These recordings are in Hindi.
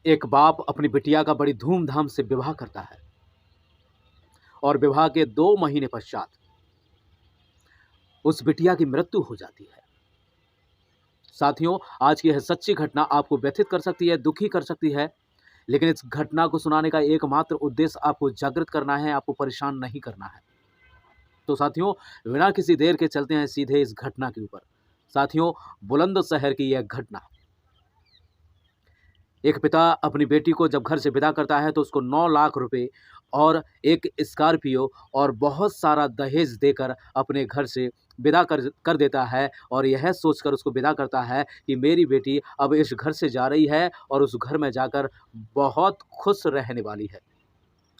एक बाप अपनी बिटिया का बड़ी धूमधाम से विवाह करता है और विवाह के 2 महीने पश्चात उस बिटिया की मृत्यु हो जाती है। साथियों, आज की यह सच्ची घटना आपको व्यथित कर सकती है, दुखी कर सकती है, लेकिन इस घटना को सुनाने का एकमात्र उद्देश्य आपको जागृत करना है, आपको परेशान नहीं करना है। तो साथियों, बिना किसी देर के चलते हैं सीधे इस घटना के ऊपर। साथियों, बुलंदशहर की यह घटना, एक पिता अपनी बेटी को जब घर से विदा करता है तो उसको 9 लाख रुपए और एक स्कॉर्पियो और बहुत सारा दहेज देकर अपने घर से विदा कर देता है और यह सोचकर उसको विदा करता है कि मेरी बेटी अब इस घर से जा रही है और उस घर में जाकर बहुत खुश रहने वाली है।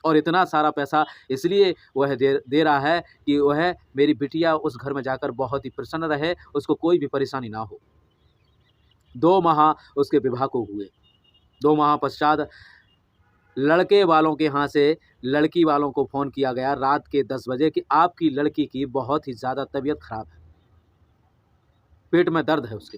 और इतना सारा पैसा इसलिए वह दे रहा है कि वह मेरी बिटिया उस घर में जाकर बहुत ही प्रसन्न रहे, उसको कोई भी परेशानी ना हो। 2 माह उसके विवाह को हुए। 2 माह पश्चात लड़के वालों के यहाँ से लड़की वालों को फ़ोन किया गया रात के 10 बजे कि आपकी लड़की की बहुत ही ज़्यादा तबीयत खराब है, पेट में दर्द है उसके।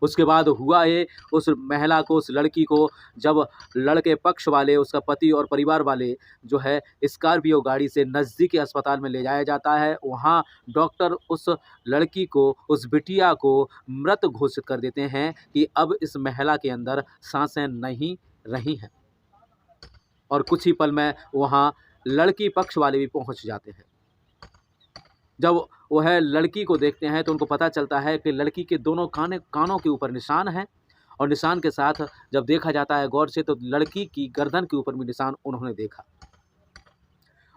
उसके बाद हुआ ये, उस महिला को, उस लड़की को जब लड़के पक्ष वाले, उसका पति और परिवार वाले जो है स्कॉर्पियो गाड़ी से नज़दीकी अस्पताल में ले जाया जाता है। वहाँ डॉक्टर उस लड़की को, उस बिटिया को मृत घोषित कर देते हैं कि अब इस महिला के अंदर सांसें नहीं रही हैं। और कुछ ही पल में वहाँ लड़की पक्ष वाले भी पहुँच जाते हैं। जब वह लड़की को देखते हैं तो उनको पता चलता है कि लड़की के दोनों कानों के ऊपर निशान हैं और निशान के साथ जब देखा जाता है गौर से तो लड़की की गर्दन के ऊपर भी निशान उन्होंने देखा।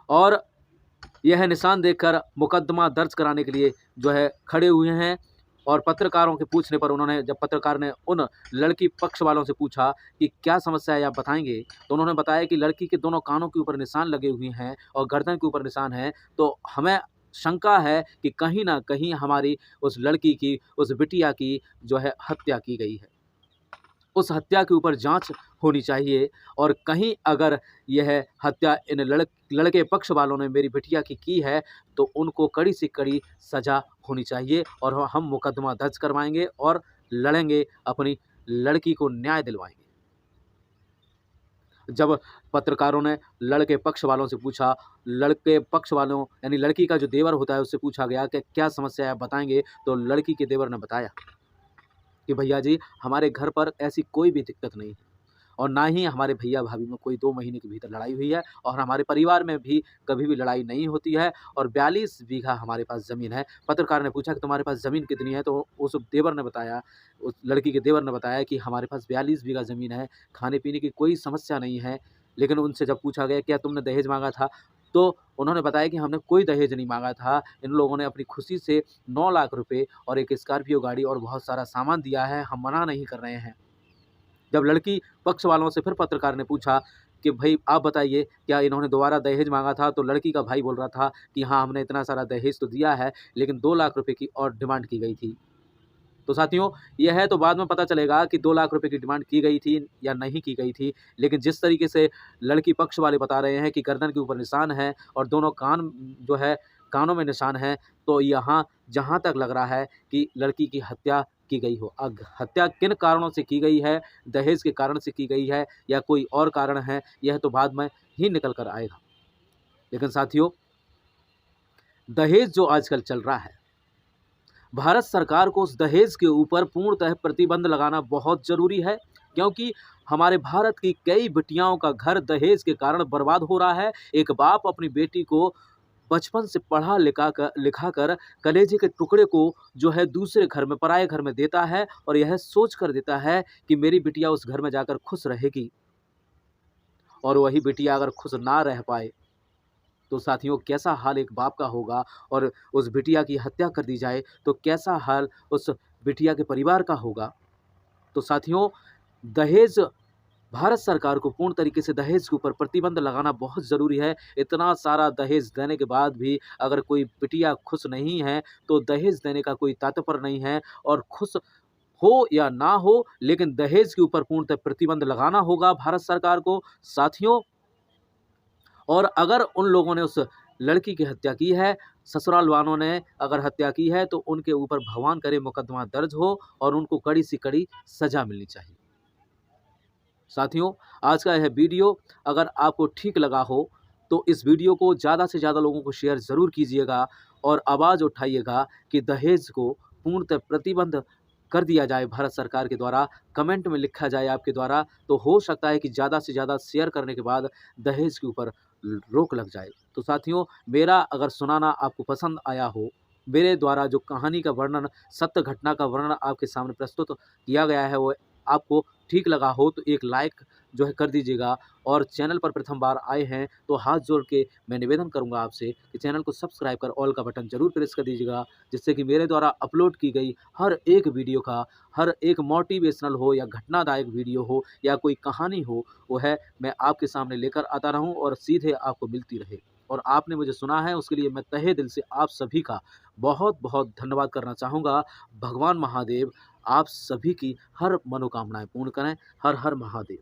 और यह निशान देखकर मुकदमा दर्ज कराने के लिए जो है खड़े हुए हैं। और पत्रकारों के पूछने पर जब पत्रकार ने उन लड़की पक्ष वालों से पूछा कि क्या समस्या है, आप बताएंगे, तो उन्होंने बताया कि लड़की के दोनों कानों के ऊपर निशान लगे हुए हैं और गर्दन के ऊपर निशान है, तो हमें शंका है कि कहीं ना कहीं हमारी उस लड़की की, उस बिटिया की जो है हत्या की गई है। उस हत्या के ऊपर जांच होनी चाहिए और कहीं अगर यह हत्या इन लड़के पक्ष वालों ने मेरी बिटिया की है तो उनको कड़ी से कड़ी सज़ा होनी चाहिए और हम मुकदमा दर्ज करवाएंगे और लड़ेंगे, अपनी लड़की को न्याय दिलवाएंगे। जब पत्रकारों ने लड़के पक्ष वालों से पूछा, लड़के पक्ष वालों यानी लड़की का जो देवर होता है उससे पूछा गया कि क्या समस्या है, आप बताएंगे, तो लड़की के देवर ने बताया कि भैया जी, हमारे घर पर ऐसी कोई भी दिक्कत नहीं है और ना ही हमारे भैया भाभी में कोई 2 महीने के भीतर लड़ाई हुई है और हमारे परिवार में भी कभी भी लड़ाई नहीं होती है और 42 बीघा हमारे पास ज़मीन है। पत्रकार ने पूछा कि तुम्हारे पास ज़मीन कितनी है, तो उस देवर ने बताया, उस लड़की के देवर ने बताया कि हमारे पास 42 बीघा ज़मीन है, खाने पीने की कोई समस्या नहीं है। लेकिन उनसे जब पूछा गया क्या तुमने दहेज मांगा था, तो उन्होंने बताया कि हमने कोई दहेज नहीं मांगा था, इन लोगों ने अपनी खुशी से 9 लाख रुपए और एक स्कॉर्पियो गाड़ी और बहुत सारा सामान दिया है, हम मना नहीं कर रहे हैं। जब लड़की पक्ष वालों से फिर पत्रकार ने पूछा कि भाई आप बताइए क्या इन्होंने दोबारा दहेज मांगा था, तो लड़की का भाई बोल रहा था कि हाँ, हमने इतना सारा दहेज तो दिया है, लेकिन 2 लाख रुपए की और डिमांड की गई थी। तो साथियों, यह है तो बाद में पता चलेगा कि 2 लाख रुपए की डिमांड की गई थी या नहीं की गई थी, लेकिन जिस तरीके से लड़की पक्ष वाले बता रहे हैं कि गर्दन के ऊपर निशान है और दोनों कान जो है कानों में निशान है, तो यहाँ जहाँ तक लग रहा है कि लड़की की हत्या की गई हो। अब हत्या किन कारणों से की गई है, दहेज के कारण से की गई है या कोई और कारण है, यह तो बाद में ही निकल कर आएगा। लेकिन साथियों, दहेज जो आजकल चल रहा है, भारत सरकार को उस दहेज के ऊपर पूर्णतः प्रतिबंध लगाना बहुत ज़रूरी है, क्योंकि हमारे भारत की कई बिटियाओं का घर दहेज के कारण बर्बाद हो रहा है। एक बाप अपनी बेटी को बचपन से पढ़ा लिखा कर कलेजे के टुकड़े को जो है दूसरे घर में, पराए घर में देता है और यह सोच कर देता है कि मेरी बिटिया उस घर में जाकर खुश रहेगी, और वही बिटिया अगर खुश ना रह पाए तो साथियों कैसा हाल एक बाप का होगा, और उस बिटिया की हत्या कर दी जाए तो कैसा हाल उस बिटिया के परिवार का होगा। तो साथियों, दहेज, भारत सरकार को पूर्ण तरीके से दहेज के ऊपर प्रतिबंध लगाना बहुत ज़रूरी है। इतना सारा दहेज देने के बाद भी अगर कोई बिटिया खुश नहीं है तो दहेज देने का कोई तात्पर्य नहीं है, और खुश हो या ना हो, लेकिन दहेज के ऊपर पूर्णतः प्रतिबंध लगाना होगा भारत सरकार को साथियों। और अगर उन लोगों ने उस लड़की की हत्या की है, ससुराल वालों ने अगर हत्या की है, तो उनके ऊपर भगवान करे मुकदमा दर्ज हो और उनको कड़ी से कड़ी सज़ा मिलनी चाहिए। साथियों, आज का यह वीडियो अगर आपको ठीक लगा हो तो इस वीडियो को ज़्यादा से ज़्यादा लोगों को शेयर ज़रूर कीजिएगा और आवाज़ उठाइएगा कि दहेज को पूर्णतः प्रतिबंध कर दिया जाए भारत सरकार के द्वारा। कमेंट में लिखा जाए आपके द्वारा, तो हो सकता है कि ज़्यादा से ज़्यादा शेयर करने के बाद दहेज के ऊपर रोक लग जाए। तो साथियों, मेरा अगर सुनाना आपको पसंद आया हो, मेरे द्वारा जो कहानी का वर्णन, सत्य घटना का वर्णन आपके सामने प्रस्तुत किया गया है, वो आपको ठीक लगा हो तो एक लाइक जो है कर दीजिएगा। और चैनल पर प्रथम बार आए हैं तो हाथ जोड़ के मैं निवेदन करूंगा आपसे कि चैनल को सब्सक्राइब कर ऑल का बटन जरूर प्रेस कर दीजिएगा, जिससे कि मेरे द्वारा अपलोड की गई हर एक वीडियो का, हर एक मोटिवेशनल हो या घटनादायक वीडियो हो या कोई कहानी हो, वो है मैं आपके सामने लेकर आता रहूं और सीधे आपको मिलती रहे। और आपने मुझे सुना है उसके लिए मैं तहे दिल से आप सभी का बहुत बहुत धन्यवाद करना चाहूँगा। भगवान महादेव आप सभी की हर मनोकामनाएं पूर्ण करें। हर हर महादेव।